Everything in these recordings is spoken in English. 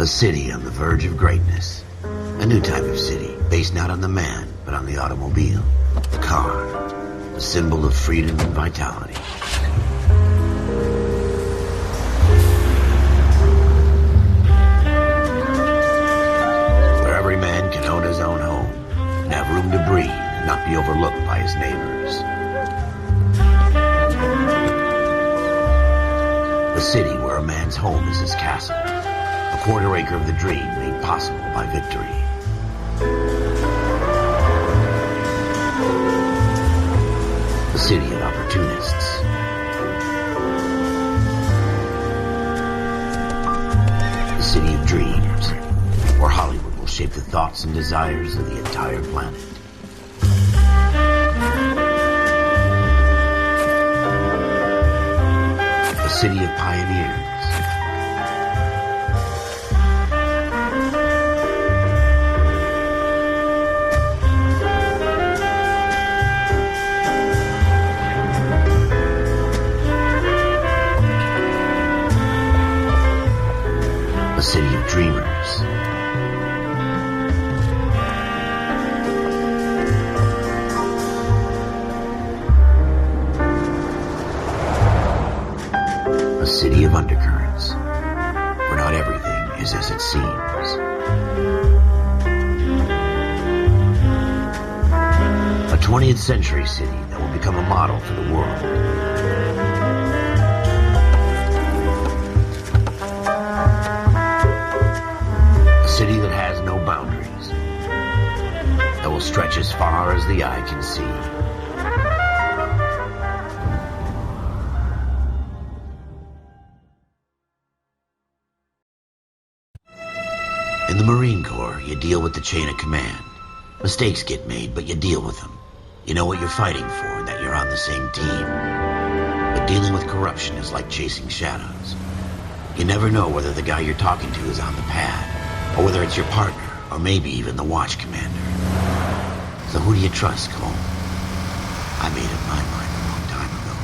A city on the verge of greatness. A new type of city, based not on the man, but on the automobile. The car. The symbol of freedom and vitality. Where every man can own his own home, and have room to breathe, and not be overlooked by his neighbors. A city where a man's home is his castle. A quarter acre of the dream made possible by victory. A city of opportunists. A city of dreams, where Hollywood will shape the thoughts and desires of the entire planet. A city of pioneers. A city of dreamers. A city of undercurrents, where not everything is as it seems. A 20th century city that will become a model for the world. A city that has no boundaries, that will stretch as far as the eye can see. In the Marine Corps, you deal with the chain of command. Mistakes get made, but you deal with them. You know what you're fighting for and that you're on the same team. But dealing with corruption is like chasing shadows. You never know whether the guy you're talking to is on the pad, or whether it's your partner, or maybe even the watch commander. So who do you trust, Cole? I made up my mind a long time ago.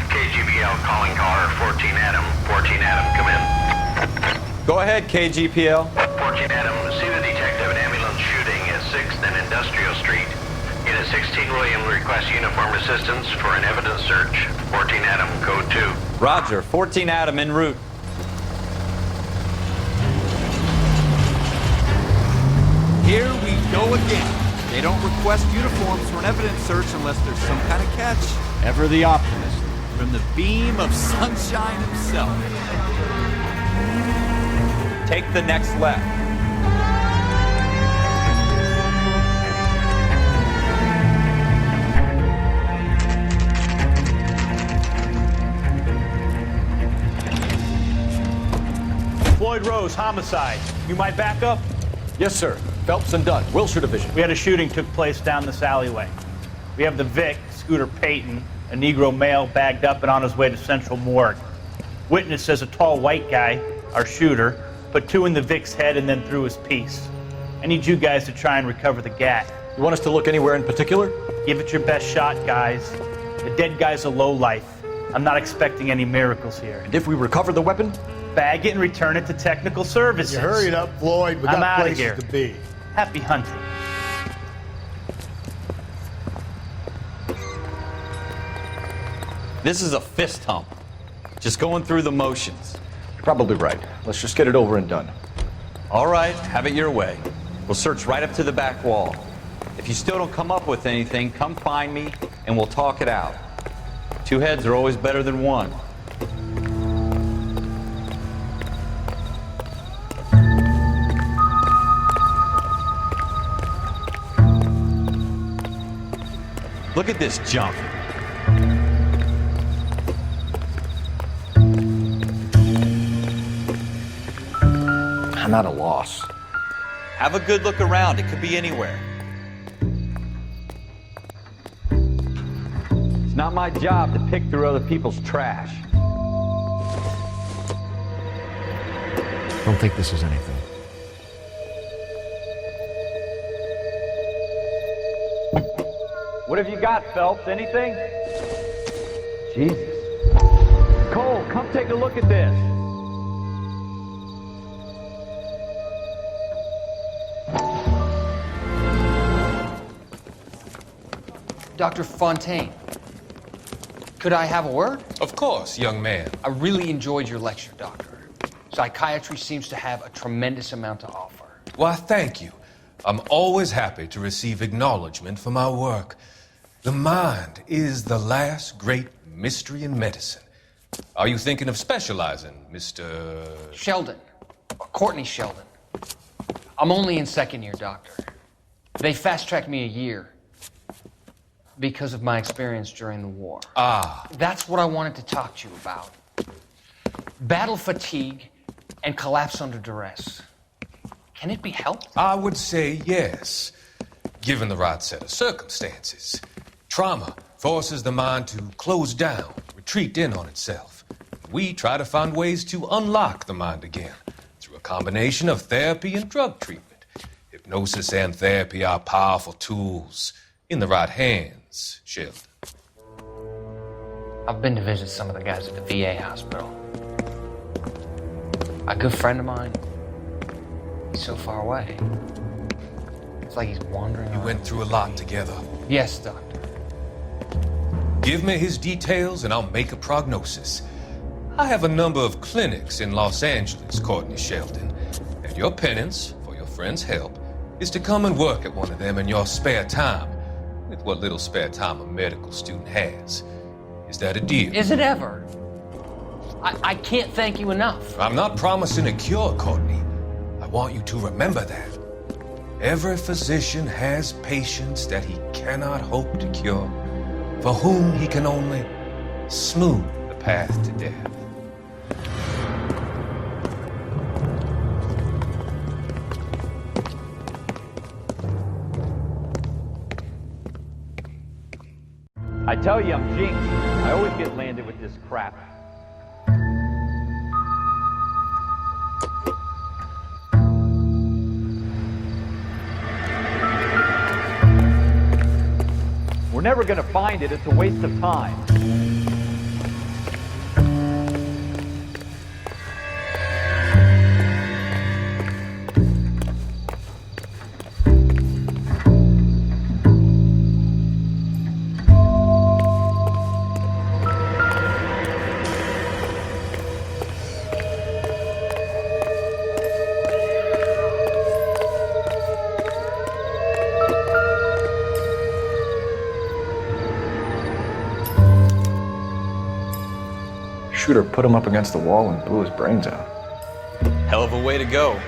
KGBL calling caller 14 Adam. 14 Adam, come in. Go ahead, KGPL. 14 Adam, see the detective, an ambulance shooting at 6th and Industrial Street. Unit 16 William requests uniformed assistance for an evidence search. 14 Adam, code 2. Roger, 14 Adam en route. Here we go again. They don't request uniforms for an evidence search unless there's some kind of catch. Ever the optimist, from the beam of sunshine himself. Take the next left. Floyd Rose, homicide. You might back up? Yes, sir. Phelps and Dunn, Wilshire Division. We had a shooting took place down this alleyway. We have the Vic, Scooter Payton, a Negro male bagged up and on his way to Central Morgue. Witness says a tall white guy, our shooter, put 2 in the Vic's head and then threw his piece. I need you guys to try and recover the gat. You want us to look anywhere in particular? Give it your best shot, guys. The dead guy's a lowlife. I'm not expecting any miracles here. And if we recover the weapon? Bag it and return it to technical services. You hurried up, Floyd. We I'm got outta places here. to be. Happy hunting. This is a fist hump. Just going through the motions. You're probably right. Let's just get it over and done. All right, have it your way. We'll search right up to the back wall. If you still don't come up with anything, come find me and we'll talk it out. 2 heads are always better than 1. Look at this junk. I'm at a loss. Have a good look around. It could be anywhere. It's not my job to pick through other people's trash. Don't think this is anything. What have you got, Phelps? Anything? Jesus. Cole, come take a look at this. Dr. Fontaine, could I have a word? Of course, young man. I really enjoyed your lecture, Doctor. Psychiatry seems to have a tremendous amount to offer. Why, thank you. I'm always happy to receive acknowledgement for my work. The mind is the last great mystery in medicine. Are you thinking of specializing, Mr. Sheldon, or Courtney Sheldon. I'm only in second year, Doctor. They fast-tracked me a year because of my experience during the war. Ah. That's what I wanted to talk to you about. Battle fatigue and collapse under duress. Can it be helped? I would say yes, given the right set of circumstances. Trauma forces the mind to close down, retreat in on itself. We try to find ways to unlock the mind again through a combination of therapy and drug treatment. Hypnosis and therapy are powerful tools in the right hands, Sheldon. I've been to visit some of the guys at the VA hospital. A good friend of mine, he's so far away. It's like he's wandering You around. went through a lot together. Yes, Doctor. Give me his details and I'll make a prognosis. I have a number of clinics in Los Angeles, Courtney Sheldon, and your penance, for your friend's help, is to come and work at one of them in your spare time, with what little spare time a medical student has. Is that a deal? Is it ever? I can't thank you enough. I'm not promising a cure, Courtney. I want you to remember that. Every physician has patients that he cannot hope to cure, for whom he can only smooth the path to death. I tell you, I'm jinxed. I always get landed with this crap. We're never gonna find it. It's a waste of time. Shooter put him up against the wall and blew his brains out. Hell of a way to go.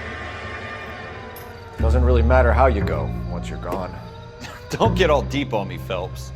Doesn't really matter how you go once you're gone. Don't get all deep on me, Phelps.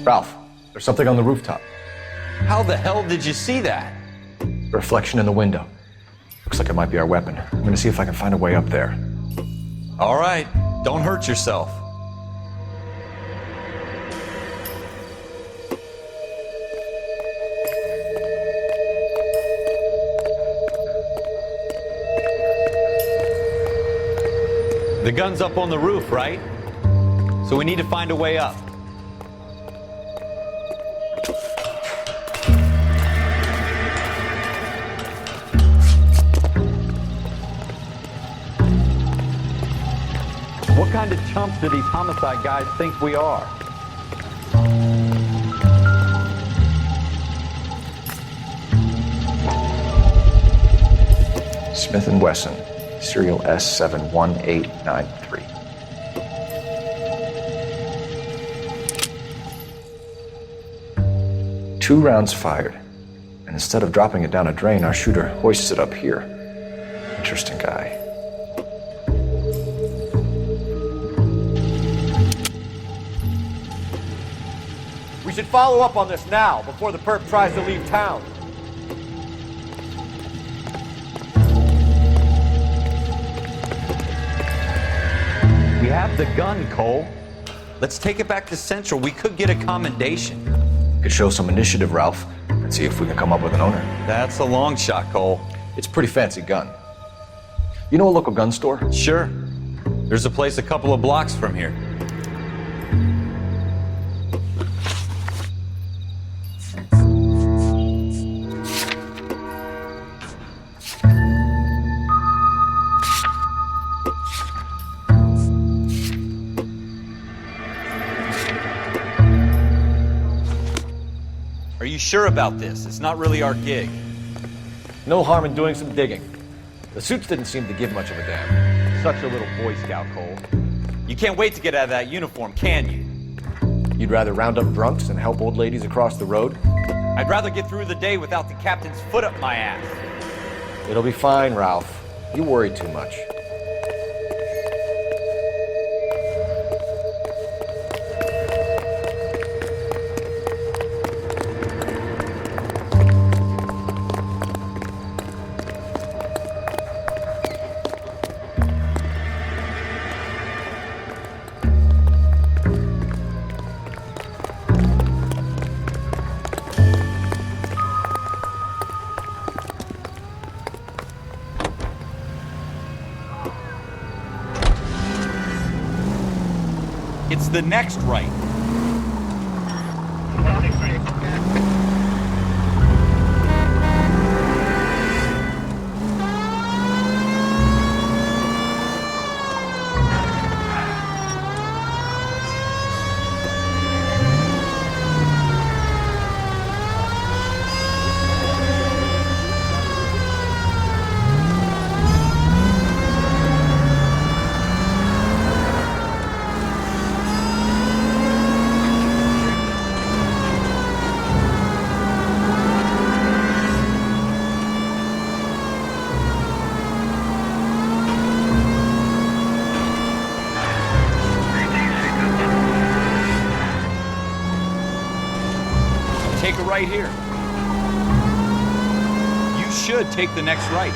Ralph, there's something on the rooftop. How the hell did you see that? The reflection in the window. Looks like it might be our weapon. I'm gonna see if I can find a way up there. All right, don't hurt yourself. The gun's up on the roof, right? So we need to find a way up. What kind of chumps do these homicide guys think we are? Smith & Wesson, serial S71893. Two rounds fired, and instead of dropping it down a drain, our shooter hoists it up here. Interesting guy. We should follow up on this now, before the perp tries to leave town. We have the gun, Cole. Let's take it back to Central. We could get a commendation. Could show some initiative, Ralph, and see if we can come up with an owner. That's a long shot, Cole. It's a pretty fancy gun. You know a local gun store? Sure. There's a place a couple of blocks from here. Are you sure about this? It's not really our gig. No harm in doing some digging. The suits didn't seem to give much of a damn. Such a little Boy Scout, Cole. You can't wait to get out of that uniform, can you? You'd rather round up drunks and help old ladies across the road? I'd rather get through the day without the captain's foot up my ass. It'll be fine, Ralph. You worry too much. It's the next right. Take a right here. You should take the next right.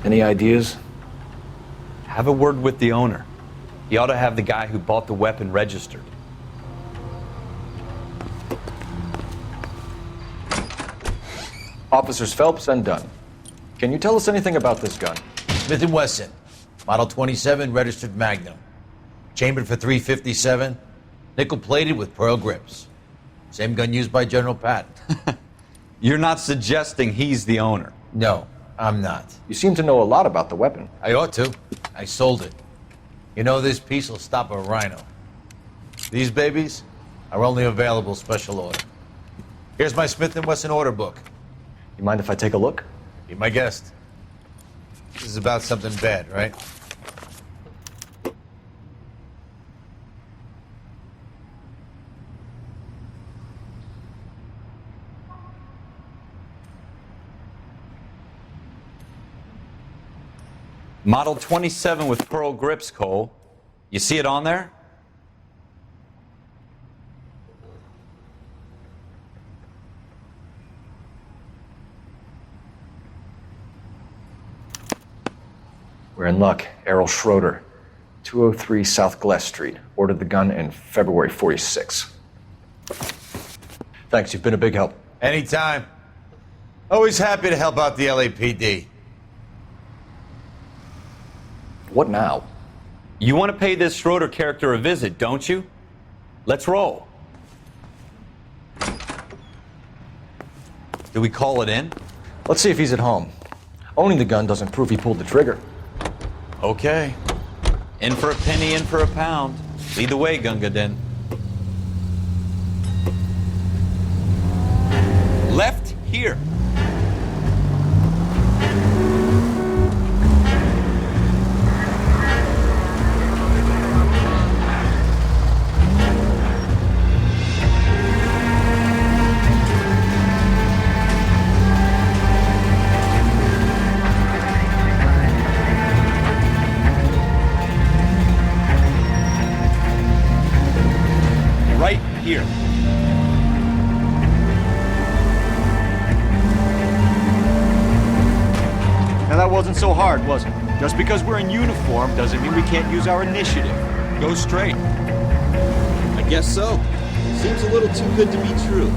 Any ideas? Have a word with the owner. He ought to have the guy who bought the weapon registered. Officers Phelps and Dunn. Can you tell us anything about this gun? Smith & Wesson, Model 27, registered Magnum. Chambered for .357, nickel-plated with pearl grips. Same gun used by General Patton. You're not suggesting he's the owner? No, I'm not. You seem to know a lot about the weapon. I ought to. I sold it. You know, this piece will stop a rhino. These babies are only available special order. Here's my Smith & Wesson order book. You mind if I take a look? Be my guest. This is about something bad, right? Model 27 with pearl grips, Cole. You see it on there? We're in luck. Errol Schroeder, 203 South Glass Street. Ordered the gun in February '46. Thanks, you've been a big help. Anytime. Always happy to help out the LAPD. What now? You want to pay this Schroeder character a visit, don't you? Let's roll. Do we call it in? Let's see if he's at home. Owning the gun doesn't prove he pulled the trigger. Okay. In for a penny, in for a pound. Lead the way, Gunga Din. Left here. Right here. Now that wasn't so hard, was it? Just because we're in uniform doesn't mean we can't use our initiative. Go straight. I guess so. Seems a little too good to be true.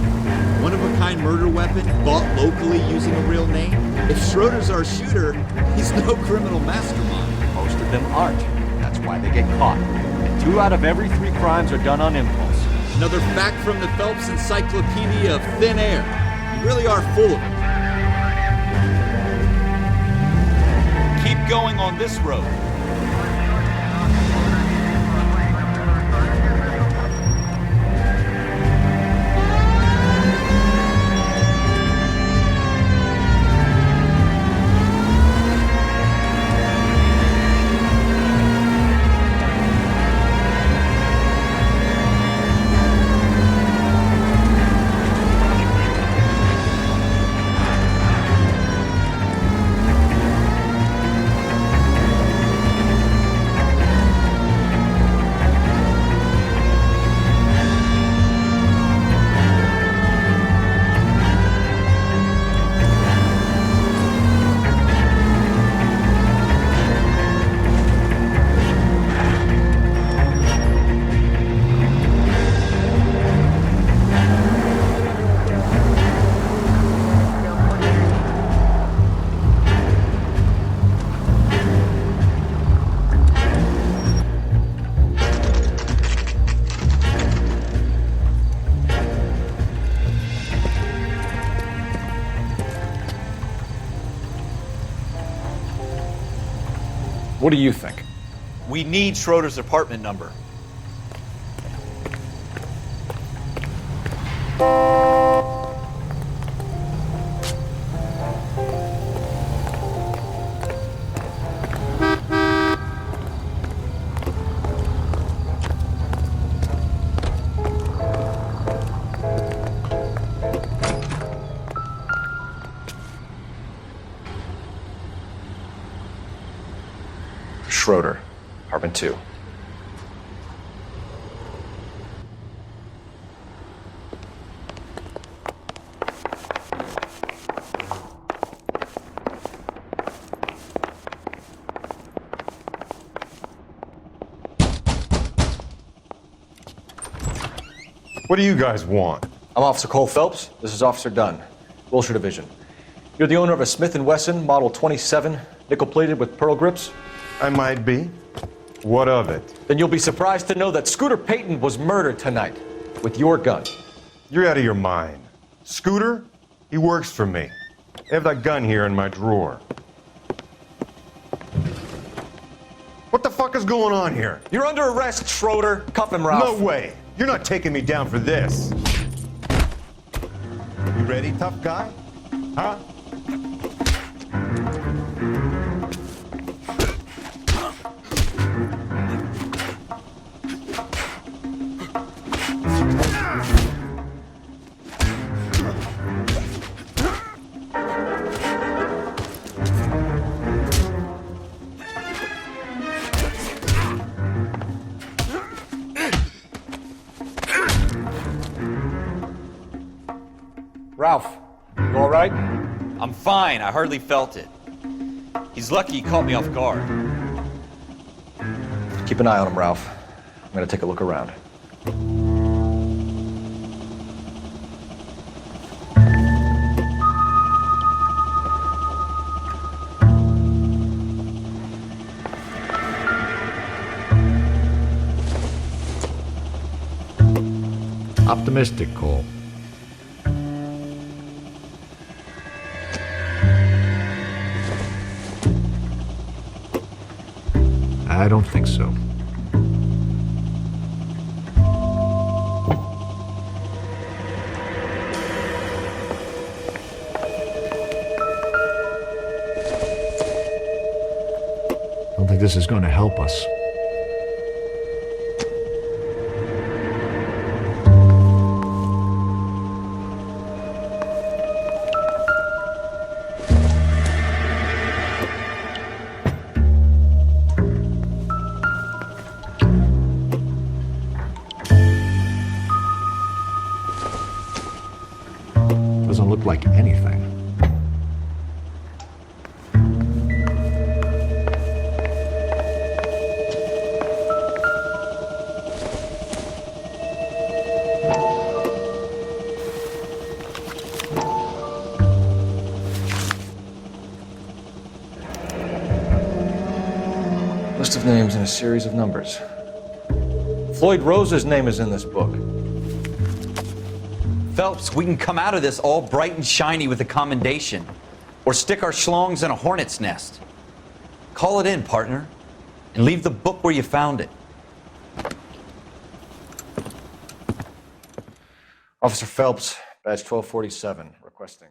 One-of-a-kind murder weapon, bought locally using a real name. If Schroeder's our shooter, he's no criminal mastermind. Most of them aren't. That's why they get caught. And 2 out of every 3 crimes are done on impulse. Another fact from the Phelps Encyclopedia of Thin Air. You really are full of it. Keep going on this road. What do you think? We need Schroeder's apartment number. Schroeder, apartment 2. What do you guys want? I'm Officer Cole Phelps. This is Officer Dunn, Wilshire Division. You're the owner of a Smith & Wesson Model 27, nickel-plated with pearl grips? I might be. What of it? Then you'll be surprised to know that Scooter Payton was murdered tonight with your gun. You're out of your mind. Scooter? He works for me. I have that gun here in my drawer. What the fuck is going on here? You're under arrest, Schroeder. Cuff him, Ralph. No way. You're not taking me down for this. You ready, tough guy? Huh? Ralph, you all right? I'm fine. I hardly felt it. He's lucky he caught me off guard. Keep an eye on him, Ralph. I'm gonna take a look around. Optimistic, Cole. I don't think so. I don't think this is going to help us. Doesn't look like anything. List of names and a series of numbers. Floyd Rose's name is in this book. Phelps, we can come out of this all bright and shiny with a commendation, or stick our schlongs in a hornet's nest. Call it in, partner, and leave the book where you found it. Officer Phelps, badge 1247, requesting.